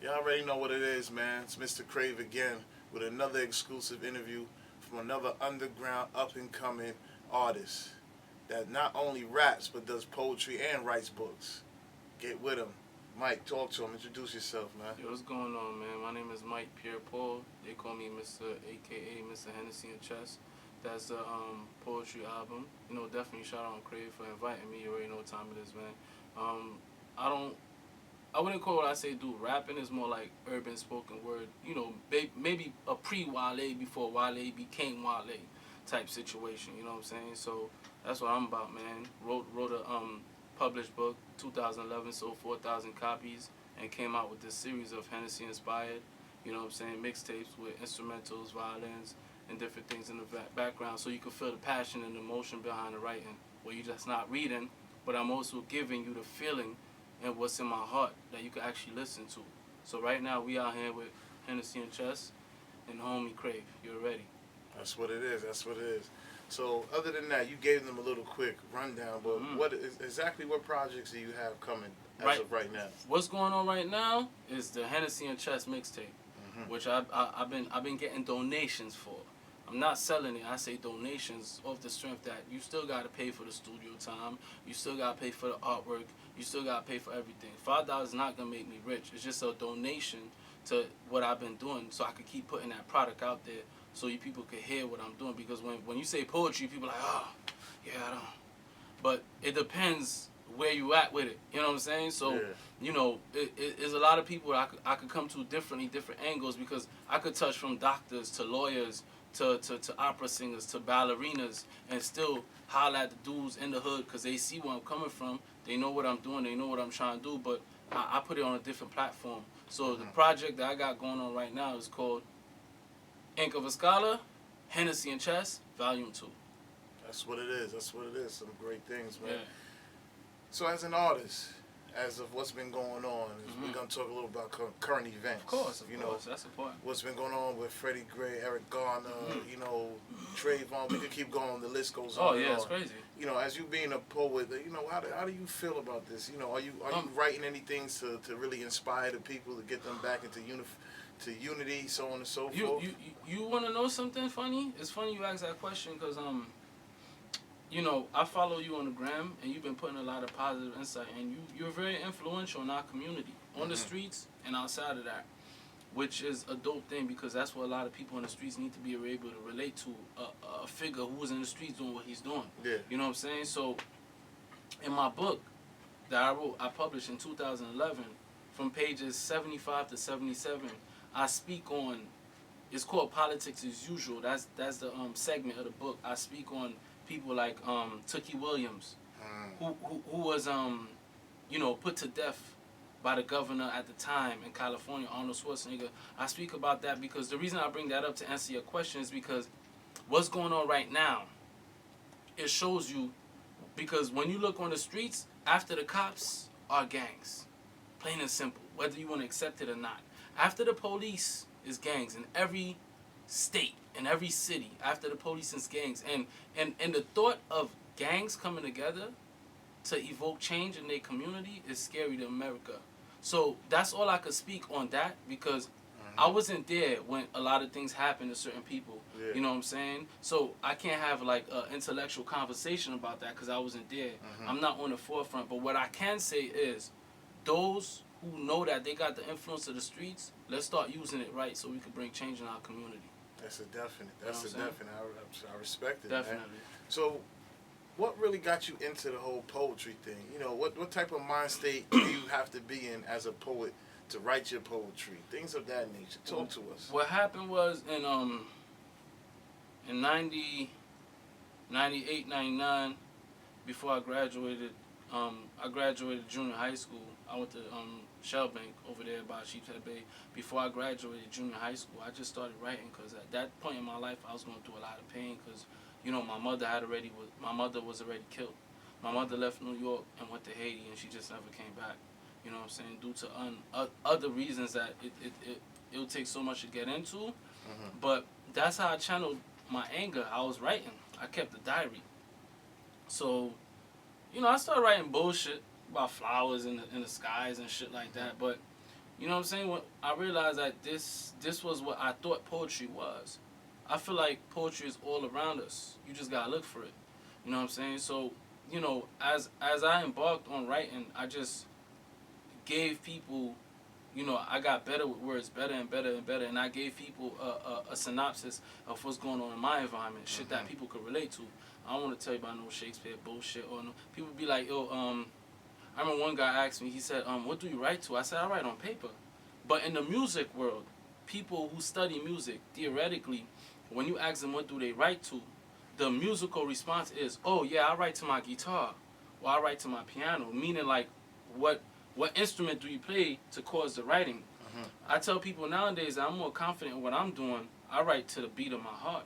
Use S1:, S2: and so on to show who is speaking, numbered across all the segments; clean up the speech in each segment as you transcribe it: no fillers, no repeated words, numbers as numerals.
S1: Y'all already know what it is, man. It's Mr. Crave again with another exclusive interview from another underground up-and-coming artist that not only raps but does poetry and writes books. Get with him. Mike, talk to him. Introduce yourself, man.
S2: Yo, what's going on, man? My name is Mike Pierre-Paul. They call me Mr. A.K.A. Mr. Hennessy and Chess. That's the poetry album. You know, definitely shout out on Crave for inviting me. You already know what time it is, man. I wouldn't call what I say do rapping. Is more like urban spoken word. You know, maybe a pre-Wale before Wale became Wale type situation. You know what I'm saying? So that's what I'm about, man. Wrote a published book, 2011, sold 4,000 copies, and came out with this series of Hennessy inspired. You know what I'm saying? Mixtapes with instrumentals, violins, and different things in the background, so you can feel the passion and emotion behind the writing. Where you're just not reading, but I'm also giving you the feeling and what's in my heart that you can actually listen to. So right now we out here with Hennessy and Chess and homie Crave. You're ready.
S1: That's what it is. That's what it is. So other than that, you gave them a little quick rundown, but exactly what projects do you have coming as of right now?
S2: What's going on right now is the Hennessy and Chess mixtape, which I've been getting donations for. I'm not selling it. I say donations off the strength that you still got to pay for the studio time. You still got to pay for the artwork. You still got to pay for everything. $5 is not going to make me rich. It's just a donation to what I've been doing so I can keep putting that product out there so you people can hear what I'm doing. Because when you say poetry, people are like, oh, yeah, I don't. But it depends where you at with it. You know what I'm saying? So, you know, it's a lot of people I could come to different angles, because I could touch from doctors to lawyers to opera singers to ballerinas and still holler at the dudes in the hood because they see where I'm coming from. They know what I'm doing. They know what I'm trying to do. But I put it on a different platform. So the project that I got going on right now is called Ink of a Scholar, Hennessy and Chess, Volume 2.
S1: That's what it is. That's what it is. Some great things, man.
S2: Yeah.
S1: So as an artist, as of what's been going on, we're going to talk a little about current events.
S2: Of course, that's important.
S1: What's been going on with Freddie Gray, Eric Garner, you know, Trayvon. We could keep going. The list goes on.
S2: Oh, yeah, it's crazy.
S1: You know, as you being a poet, you know, how do you feel about this? You know, are you writing anything to really inspire the people, to get them back into unity, so on and so forth?
S2: You want to know something funny? It's funny you ask that question because, you know, I follow you on the gram, and you've been putting a lot of positive insight, and you're very influential in our community, on the streets and outside of that, which is a dope thing, because that's what a lot of people in the streets need to be able to relate to, a figure who was in the streets doing what he's doing.
S1: Yeah.
S2: You know what I'm saying? So, in my book that I published in 2011, from pages 75 to 77, I speak on, it's called Politics as Usual. That's the segment of the book. I speak on people like Tookie Williams, who was you know, put to death by the governor at the time in California, Arnold Schwarzenegger. I speak about that because the reason I bring that up to answer your question is because what's going on right now, it shows you, because when you look on the streets, after the cops are gangs, plain and simple, whether you want to accept it or not. After the police is gangs in every state, in every city, after the police is gangs. And the thought of gangs coming together to evoke change in their community is scary to America. So that's all I could speak on that, because I wasn't there when a lot of things happened to certain people. Yeah. You know what I'm saying? So I can't have like an intellectual conversation about that because I wasn't there. I'm not on the forefront. But what I can say is, those who know that they got the influence of the streets, let's start using it right so we can bring change in our community.
S1: That's a definite. That's a definite. I respect it.
S2: Definitely.
S1: Man. So, what really got you into the whole poetry thing? You know, what type of mind state do you have to be in as a poet to write your poetry? Things of that nature. Talk to us.
S2: What happened was in 98, 99, before I graduated junior high school. I went to Shellbank over there by Sheepshead Bay. Before I graduated junior high school, I just started writing because at that point in my life, I was going through a lot of pain because, you know, my mother was already killed. My mother left New York and went to Haiti, and she just never came back. You know what I'm saying? Due to other reasons that it'll take so much to get into. But that's how I channeled my anger. I was writing. I kept a diary. So, you know, I started writing bullshit about flowers in the skies and shit like that. But You know what I'm saying? When I realized that this was what I thought poetry was. I feel like poetry is all around us. You just gotta look for it. You know what I'm saying? So, you know, as I embarked on writing, I just gave people, you know, I got better with words, better and better and better, and I gave people a synopsis of what's going on in my environment, shit that people could relate to. I don't want to tell you about no Shakespeare bullshit or no. People be like, yo, I remember one guy asked me, he said, what do you write to? I said, I write on paper. But in the music world, people who study music, theoretically, when you ask them what do they write to, the musical response is, oh yeah, I write to my guitar, or I write to my piano, meaning like, what instrument do you play to cause the writing? I tell people nowadays that I'm more confident in what I'm doing. I write to the beat of my heart.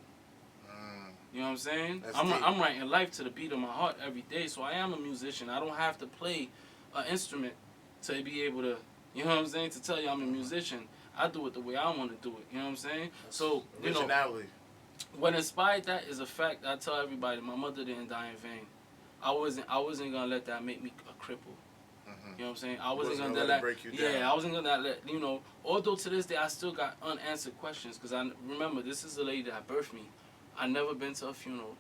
S2: You know what I'm saying? I'm writing life to the beat of my heart every day. So I am a musician. I don't have to play an instrument to be able to, you know what I'm saying, to tell you I'm a musician. I do it the way I want to do it. You know what I'm saying? So, you know, what inspired that is a fact. I tell everybody, my mother didn't die in vain. I wasn't gonna let that make me a cripple. You know what I'm saying? I wasn't gonna let break you down. Yeah, I wasn't gonna let, you know, although to this day I still got unanswered questions, because I remember this is the lady that birthed me. I never been to a funeral.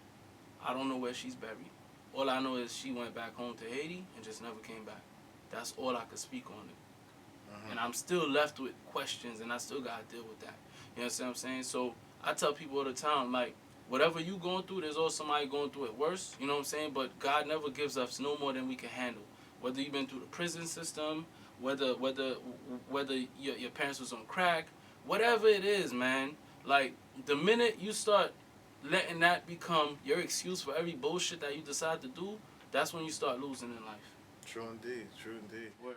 S2: I don't know where she's buried. All I know is she went back home to Haiti and just never came back. That's all I could speak on it. And I'm still left with questions, and I still gotta deal with that. You know what I'm saying? So I tell people all the time, like, whatever you going through, there's always somebody going through it worse. You know what I'm saying? But God never gives us no more than we can handle. Whether you've been through the prison system, whether your parents was on crack, whatever it is, man. Like, the minute you start letting that become your excuse for every bullshit that you decide to do, that's when you start losing in life.
S1: True indeed. True indeed.
S2: Word.